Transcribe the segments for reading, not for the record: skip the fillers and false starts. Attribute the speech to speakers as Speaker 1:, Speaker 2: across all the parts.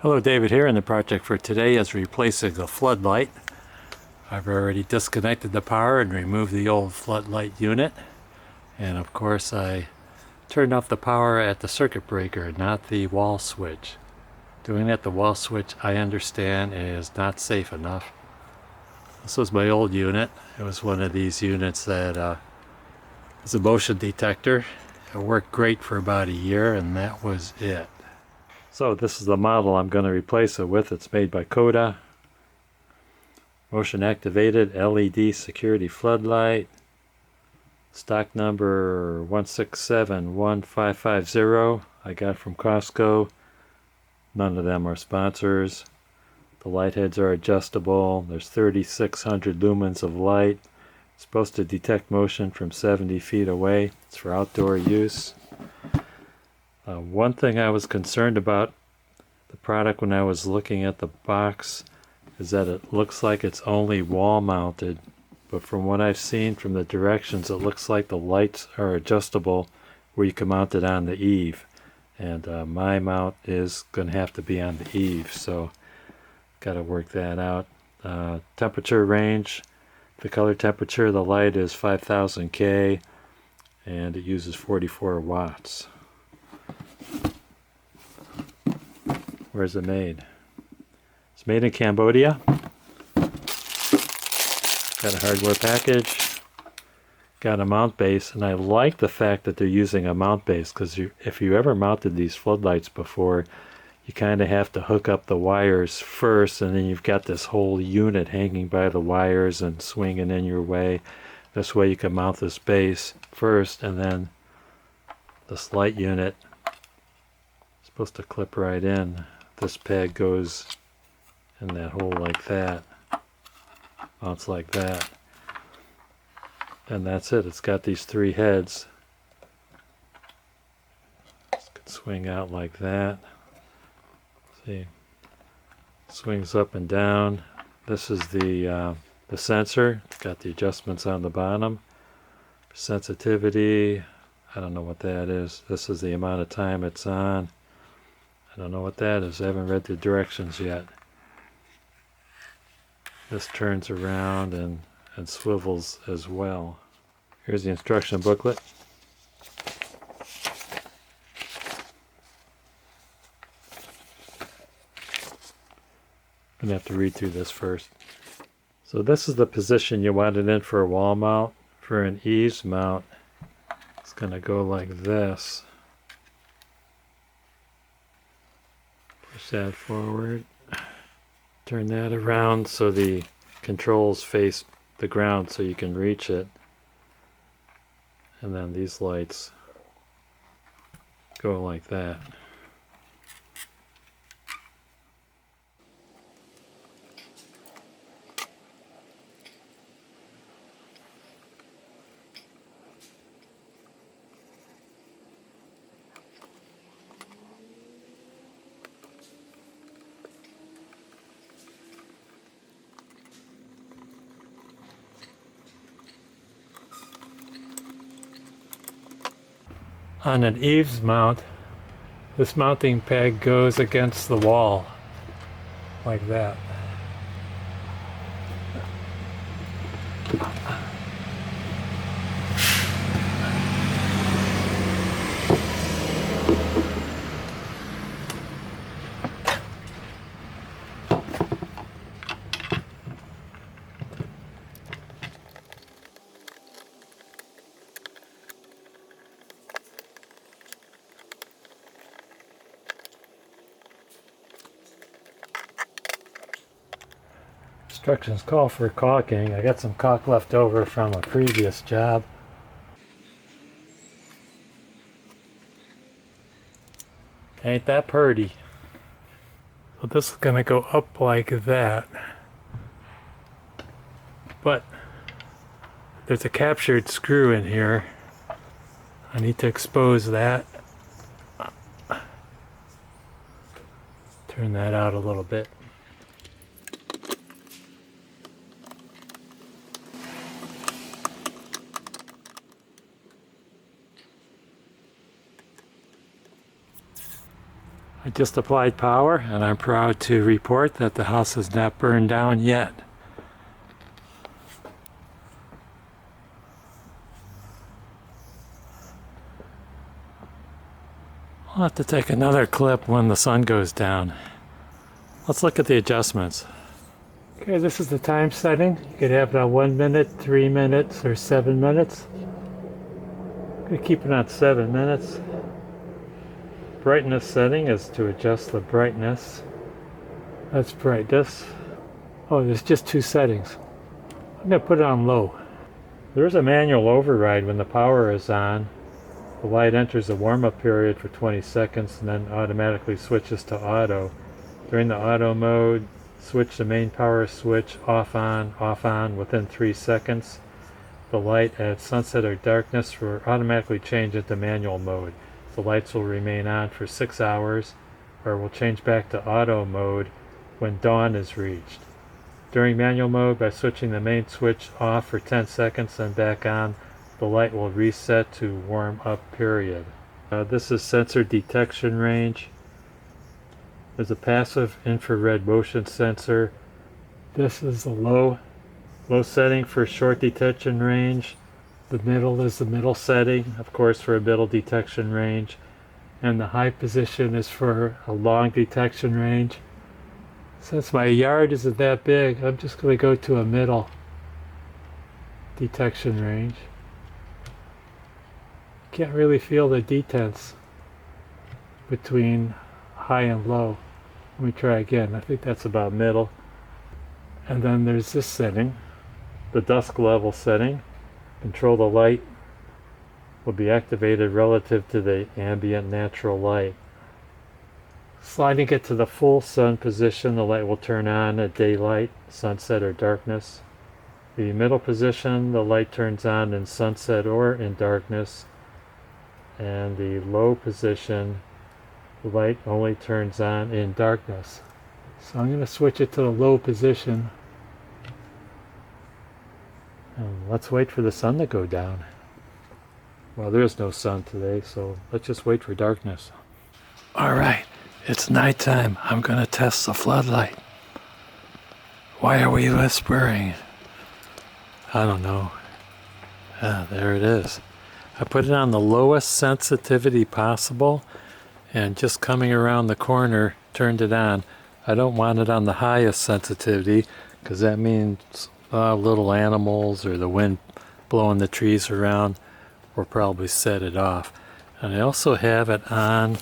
Speaker 1: Hello, David here, and the project for today is replacing the floodlight. I've already disconnected the power and removed the old floodlight unit, and of course I turned off the power at the circuit breaker, not the wall switch. Doing that at the wall switch, I understand, is not safe enough. This was my old unit. It was one of these units that is a motion detector. It worked great for about a year, and that was it. So this is the model I'm going to replace it with. It's made by KODA. Motion activated LED security floodlight. Stock number 1671550. I got from Costco. None of them are sponsors. The light heads are adjustable. There's 3600 lumens of light. It's supposed to detect motion from 70 feet away. It's for outdoor use. One thing I was concerned about the product when I was looking at the box is that it looks like it's only wall mounted, but from what I've seen from the directions, it looks like the lights are adjustable where you can mount it on the eave, and my mount is going to have to be on the eave, so got to work that out. Temperature range, the color temperature of the light is 5000 K and it uses 44 watts. Where's it made? It's made in Cambodia. Got a hardware package. Got a mount base, and I like the fact that they're using a mount base, because if you ever mounted these floodlights before, you kind of have to hook up the wires first, and then you've got this whole unit hanging by the wires and swinging in your way. This way you can mount this base first, and then this light unit is supposed to clip right in. This peg goes in that hole like that, mounts like that, and that's it. It's got these three heads. This could swing out like that. See, swings up and down. This is the sensor. It's got the adjustments on the bottom. Sensitivity, I don't know what that is. This is the amount of time it's on. I don't know what that is. I haven't read the directions yet. This turns around and swivels as well. Here's the instruction booklet. I'm going to have to read through this first. So this is the position you want it in for a wall mount. For an eaves mount, it's going to go like this. Push that forward. Turn that around so the controls face the ground so you can reach it. And then these lights go like that. On an eaves mount, this mounting peg goes against the wall like that. Instructions call for caulking. I got some caulk left over from a previous job. Ain't that pretty? So this is gonna go up like that. But there's a captured screw in here. I need to expose that. Turn that out a little bit. I Just applied power, and I'm proud to report that the house has not burned down yet. I'll have to take another clip when the sun goes down. Let's look at the adjustments. Okay, this is the time setting. You could have it on 1 minute, 3 minutes, or 7 minutes. I'm going to keep it on 7 minutes. Brightness setting is to adjust the brightness. That's brightness. Oh, there's just 2 settings. I'm going to put it on low. There is a manual override when the power is on. The light enters the warm-up period for 20 seconds and then automatically switches to auto. During the auto mode, switch the main power switch off on within 3 seconds. The light at sunset or darkness will automatically change into manual mode. The lights will remain on for 6 hours, or will change back to auto mode when dawn is reached. During manual mode, by switching the main switch off for 10 seconds and back on, the light will reset to warm up period. This is sensor detection range. There's a passive infrared motion sensor. This is the low setting for short detection range. The middle is the middle setting, of course, for a middle detection range. And the high position is for a long detection range. Since my yard isn't that big, I'm just going to go to a middle detection range. Can't really feel the detents between high and low. Let me try again. I think that's about middle. And then there's this setting, the dusk level setting. Control the light will be activated relative to the ambient natural light. Sliding it to the full sun position, the light will turn on at daylight, sunset, or darkness. The middle position, the light turns on in sunset or in darkness. And the low position, the light only turns on in darkness. So I'm going to switch it to the low position. And let's wait for the sun to go down. Well, there is no sun today, so let's just wait for darkness. Alright, it's nighttime. I'm going to test the floodlight. Why are we whispering? I don't know. There it is. I put it on the lowest sensitivity possible, and just coming around the corner turned it on. I don't want it on the highest sensitivity, because that means little animals or the wind blowing the trees around will probably set it off. And I also have it on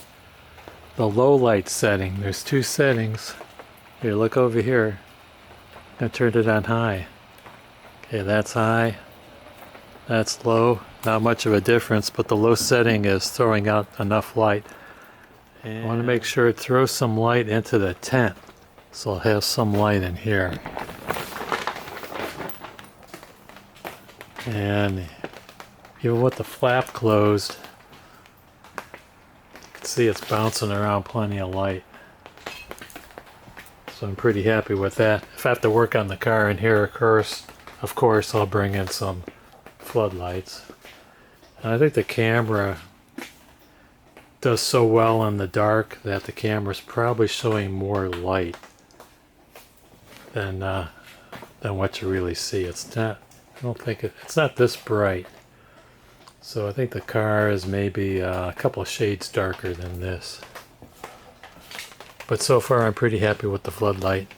Speaker 1: the low light setting. There's 2 settings. Here, look over here. I turned it on high. Okay, that's high. That's low. Not much of a difference, but the low setting is throwing out enough light. And I want to make sure it throws some light into the tent, so I'll have some light in here. And even with the flap closed, you can see it's bouncing around plenty of light. So I'm pretty happy with that. If I have to work on the car in here, of course I'll bring in some floodlights. And I think the camera does so well in the dark that the camera's probably showing more light than what you really see. It's not. I don't think it's not this bright. So I think the car is maybe a couple of shades darker than this. But so far I'm pretty happy with the floodlight.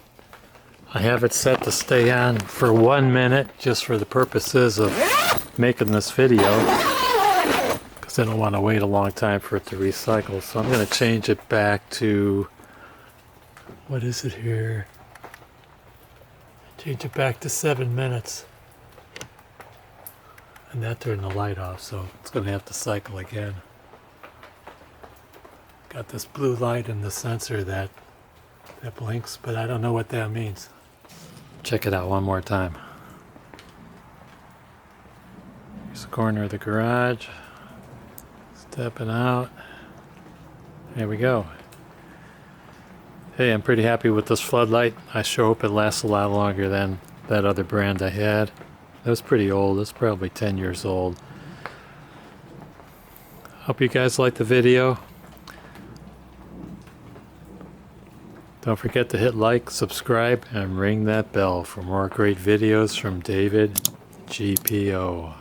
Speaker 1: I have it set to stay on for 1 minute just for the purposes of making this video, because I don't want to wait a long time for it to recycle. So I'm going to change it back to, what is it here? Change it back to 7 minutes. And that turned the light off, so it's going to have to cycle again. Got this blue light in the sensor that blinks, but I don't know what that means. Check it out one more time. Here's the corner of the garage. Stepping out. There we go. Hey, I'm pretty happy with this floodlight. I sure hope it lasts a lot longer than that other brand I had. That was pretty old. It's probably 10 years old. Hope you guys liked the video. Don't forget to hit like, subscribe, and ring that bell for more great videos from David GPO.